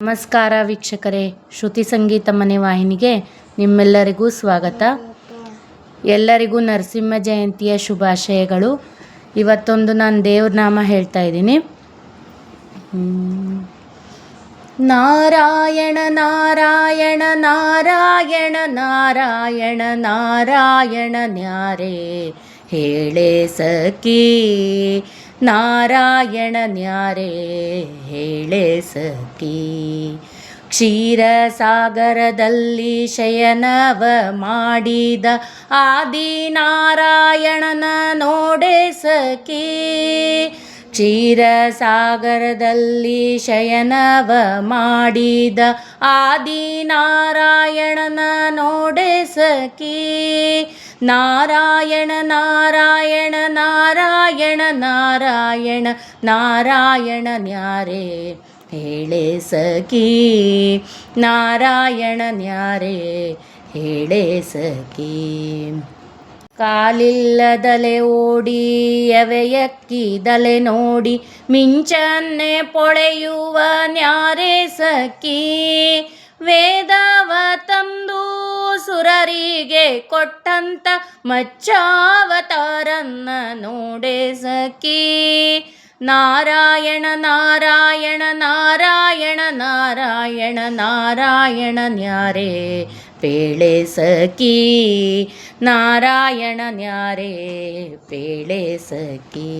ನಮಸ್ಕಾರ ವೀಕ್ಷಕರೇ, ಶ್ರುತಿ ಸಂಗೀತ ಮನೆ ವಾಹಿನಿಗೆ ನಿಮ್ಮೆಲ್ಲರಿಗೂ ಸ್ವಾಗತ. ಎಲ್ಲರಿಗೂ ನರಸಿಂಹ ಜಯಂತಿಯ ಶುಭಾಶಯಗಳು. ಇವತ್ತೊಂದು ನಾನು ದೇವ್ರ ನಾಮ ಹೇಳ್ತಾ ಇದ್ದೀನಿ. ನಾರಾಯಣ ನಾರಾಯಣ ನಾರಾಯಣ ನಾರಾಯಣ ನಾರಾಯಣ ನ್ಯಾರೇ ಹೇಳೆ ಸಖಿ, ನಾರಾಯಣ ನ್ಯಾರೇ ಹೇಳೆ ಸಖಿ. ಕ್ಷೀರಸಾಗರದಲ್ಲಿ ಶಯನವ ಮಾಡಿದ ಆದಿನಾರಾಯಣನ ನೋಡೆ ಸಖಿ. ಕ್ಷೀರಸಾಗರದಲ್ಲಿ ಶಯನವ ಮಾಡಿದ ಆದಿನಾರಾಯಣನ ನೋಡೆ ಸಖಿ. ನಾರಾಯಣ ನಾರಾಯಣ ನಾರಾಯಣ ನಾರಾಯಣ ನಾರಾಯಣ ನ್ಯಾರೇ ಹೇಳೆ ಸಖಿ, ನಾರಾಯಣ ನ್ಯಾರೇ ಹೇಳೆ ಸಖಿ. ಕಾಲಿಲ್ಲದಲೆ ಓಡಿ ಎವೆಯಕ್ಕಿದಲೆ ನೋಡಿ ಮಿಂಚನ್ನೆ ಪೊಳೆಯುವ ನ್ಯಾರೇ ಸಖಿ. ವೇದವ ತಂದು ಸುರರಿಗೆ ಕೊಟ್ಟಂತ ಮಚ್ಚಾವತಾರನ್ನ ನೋಡೆ ಸಖಿ. ನಾರಾಯಣ ನಾರಾಯಣ ನಾರಾಯಣ ನಾರಾಯಣ ನಾರಾಯಣ ನ್ಯಾರೇ ಪೇಳೆ ಸಖಿ. ನಾರಾಯಣ ನ್ಯಾರೇ ಪೇಳೆ ಸಖಿ.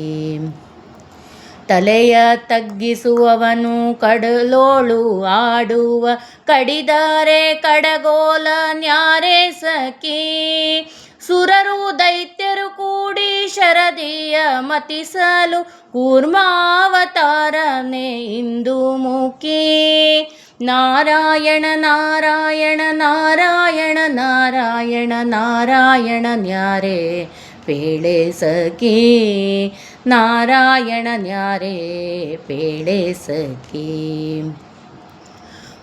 ತಲೆಯ ತಗ್ಗಿಸುವವನು ಕಡಲೋಳು ಆಡುವ ಕಡಿದರೆ ಕಡಗೋಲ ನ್ಯಾರೇ ಸಖಿ. ಸುರರು ದೈತ್ಯರು ಕೂಡಿ ಶರದಿಯ ಮತಿಸಲು ಕೂರ್ಮಾವತಾರನೇ ಇಂದು ಮುಖಿ. ನಾರಾಯಣ ನಾರಾಯಣ ನಾರಾಯಣ ನಾರಾಯಣ ನಾರಾಯಣ ನ್ಯಾರೇ ಪೇಳೆ ಸಖಿ. ನಾರಾಯಣ ನ್ಯಾರೇ ಪೇಳೆ ಸಖಿ.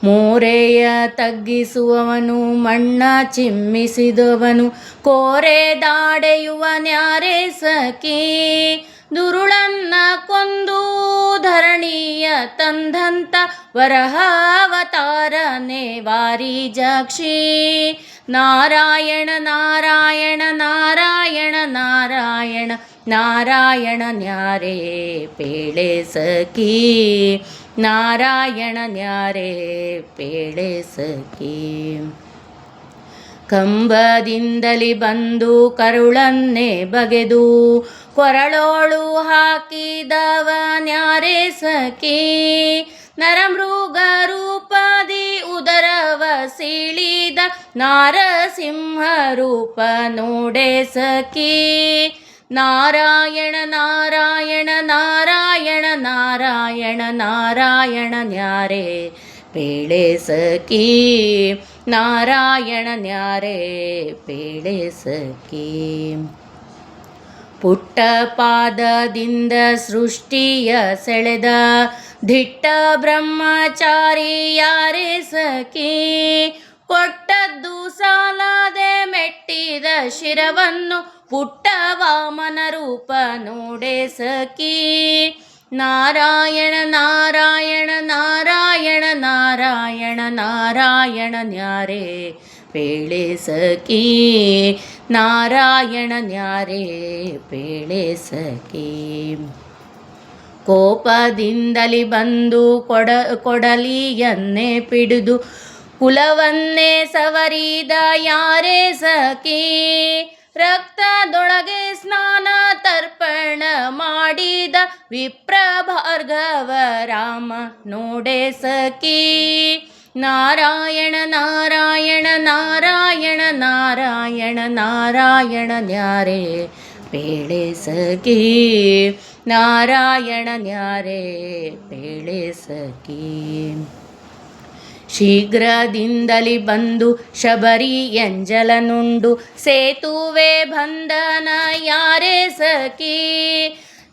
ಮೋರೆಯ ತಗ್ಗಿಸುವವನು ಮಣ್ಣ ಚಿಮ್ಮಿಸಿದವನು ಕೋರೆ ದಾಡೆಯುವ ನ್ಯಾರೇ ಸಖಿ. ದುರುಳನ್ನ ಕೊಂದು ಧರಣಿಯ ತಂದಂತ ವರಹಾವತಾರನೇ ವಾರಿಜಾಕ್ಷಿ. ನಾರಾಯಣ ನಾರಾಯಣ ನಾರಾಯಣ ನಾರಾಯಣ ನಾರಾಯಣ ನ್ಯಾರೇ ಪೇಳೆ ಸಖಿ. ನಾರಾಯಣ ನ್ಯಾರೇ ಪೇಳೆ ಸಖಿ. ಕಂಬದಿಂದಲಿ ಬಂದು ಕರುಳನ್ನೇ ಬಗೆದು ಕೊರಳೋಳು ಹಾಕಿದವ ನ್ಯಾರೇ ಸಖಿ. ನರಮೃಗ ರೂಪದಿ ಉದರವ ಸೀಳಿದ ನಾರಸಿಂಹ ರೂಪ ನೋಡೆ ಸಖಿ. ನಾರಾಯಣ ನಾರಾಯಣ ನಾರಾಯಣ ನಾರಾಯಣ ನಾರಾಯಣ ನ್ಯಾರೇ ಪೇಳೆ ಸಖಿ. ನಾರಾಯಣ ನ್ಯಾರೇ ಪೇಳೆ ಸಖಿ. ಪುಟ್ಟ ಪಾದದಿಂದ ಸೃಷ್ಟಿಯ ಸೆಳೆದ ದಿಟ್ಟ ಬ್ರಹ್ಮಚಾರಿ ಯಾರೇ ಸಖಿ. ಕೊಟ್ಟದ್ದು ಸಾಲದೆ ಮೆಟ್ಟಿದ ಶಿರವನ್ನು ಪುಟ್ಟ ವಾಮನ ರೂಪ ನೋಡೆ ಸಖಿ. ನಾರಾಯಣ ನಾರಾಯಣ ನಾರಾಯಣ ನಾರಾಯಣ ನಾರಾಯಣ ನ್ಯಾರೇ ಪೇಳೆ ಸಖಿ. ನಾರಾಯಣ ನ್ಯಾರೇ ಪೇಳೆ ಸಖಿ. ಕೋಪದಿಂದಲಿ ಬಂದು ಕೊಡಲಿಯನ್ನೇ ಪಿಡಿದು ಕುಲವನ್ನೇ ಸವರಿದ ಯಾರೇ ಸಖಿ. ರಕ್ತದೊಳಗೆ ಸ್ನಾನ ತರ್ಪಣ ಮಾಡಿದ ವಿಪ್ರ ಭಾರ್ಗವ ರಾಮ ನೋಡೆ ಸಖಿ. ನಾರಾಯಣ ನಾರಾಯಣ ನಾರಾಯಣ ನಾರಾಯಣ ನಾರಾಯಣ ನ್ಯಾರೇ ಪೇಳೆ ಸಖಿ. ನಾರಾಯಣ ನ್ಯಾರೇ ಪೇಳೆ ಸಖಿ. ಶೀಘ್ರದಿಂದಲಿ ಬಂದು ಶಬರಿ ಎಂಜಲನುಂಡು ಸೇತುವೆ ಬಂಧನ ಯಾರೇ ಸಖಿ.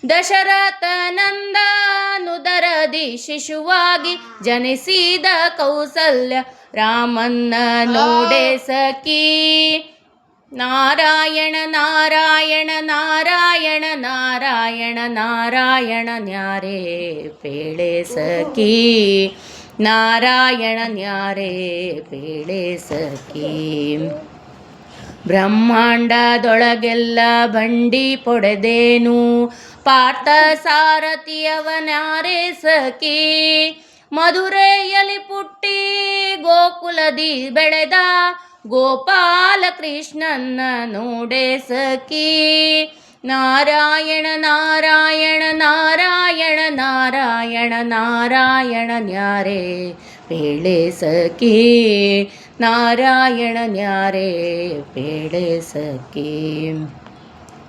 ದಶರಥ ನಂದನುದರದಿ ಶಿಶುವಾಗಿ ಜನಿಸಿದ ಕೌಸಲ್ಯ ರಾಮನ್ನ ನೋಡೆ ಸಖಿ. ನಾರಾಯಣ ನಾರಾಯಣ ನಾರಾಯಣ ನಾರಾಯಣ ನಾರಾಯಣ ನ್ಯಾರೇ ಪೇಳೆ ಸಖಿ. ನಾರಾಯಣ ನ್ಯಾರೆ ಪೇಳೆ ಸಖಿ. ಬ್ರಹ್ಮಾಂಡದೊಳಗೆಲ್ಲ ಬಂಡಿ ಪೊಡೆದೇನು ಪಾರ್ಥ ಸಾರಥಿಯವನಾರೆ ಸಖಿ. ಮಧುರೆಯಲ್ಲಿ ಪುಟ್ಟಿ ಗೋಕುಲದಿ ಬೆಳೆದ ಗೋಪಾಲ ಕೃಷ್ಣನ್ನ ನೋಡೆ ಸಖಿ. ನಾರಾಯಣ ನಾರಾಯಣ ನಾರಾಯಣ ನಾರಾಯಣ ನಾರಾಯಣ ನ್ಯಾರೆ ಪೇಳೆ ಸಖಿ. ನಾರಾಯಣ ನ್ಯಾರೆ ಪೇಳೆ ಸಖಿ.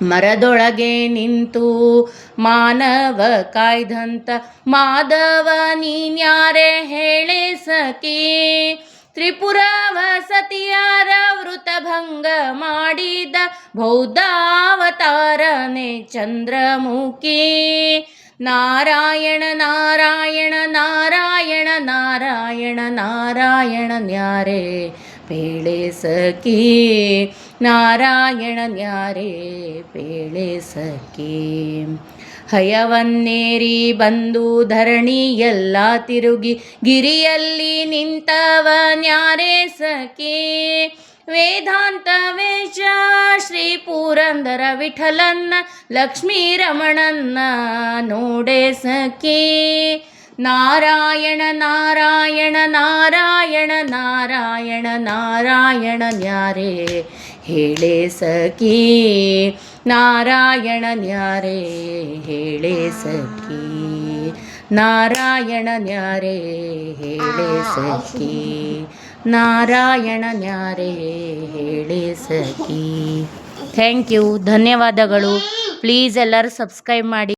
ಮರದೊಳಗೆ ನಿಂತು ಮಾನವ ಕಾಯ್ದಂತ ಮಾಧವ ನೀನ್ಯಾರೆ ಹೇಳೆ ಸಖಿ. ತ್ರಿಪುರವ ಸತಿಯರ ವೃತಭಂಗ ಮಾಡಿದ ಬೌದ್ಧಾವತಾರನೆ ಚಂದ್ರಮುಖಿ. ನಾರಾಯಣ ನಾರಾಯಣ ನಾರಾಯಣ ನಾರಾಯಣ ನಾರಾಯಣ ನ್ಯಾರೆ ಪೇಳೆ ಸಖಿ. ನಾರಾಯಣ ನ್ಯಾರೆ ಪೇಳೆ ಸಖಿ. ಹಯವನ್ನೇರಿ ಬಂದು ಧರಣಿ ಎಲ್ಲ ತಿರುಗಿ ಗಿರಿಯಲ್ಲಿ ನಿಂತವ ನ್ಯಾರೆ ಸಖಿ. ವೇದಾಂತ ವೇಷ ಶ್ರೀ ಪುರಂದರ ವಿಠಲನ್ನ ಲಕ್ಷ್ಮೀ ರಮಣನ್ನ ನೋಡೆ ಸಖಿ. ನಾರಾಯಣ ನಾರಾಯಣ ನಾರಾಯಣ ನಾರಾಯಣ ನಾರಾಯಣ ನ್ಯಾರೆ ಹೇಳೆ ಸಖಿ. ನಾರಾಯಣ ನ್ಯಾರೆ ಹೇಳೆ ಸಖಿ. ನಾರಾಯಣ ನ್ಯಾರೆ ಹೇಳೆ ಸಖಿ. ನಾರಾಯಣ ನ್ಯಾರೆ ಹೇಳೆ ಸಖಿ. ಥ್ಯಾಂಕ್ ಯು, ಧನ್ಯವಾದಗಳು. ಪ್ಲೀಸ್ ಎಲ್ಲರೂ ಸಬ್ಸ್ಕ್ರೈಬ್ ಮಾಡಿ.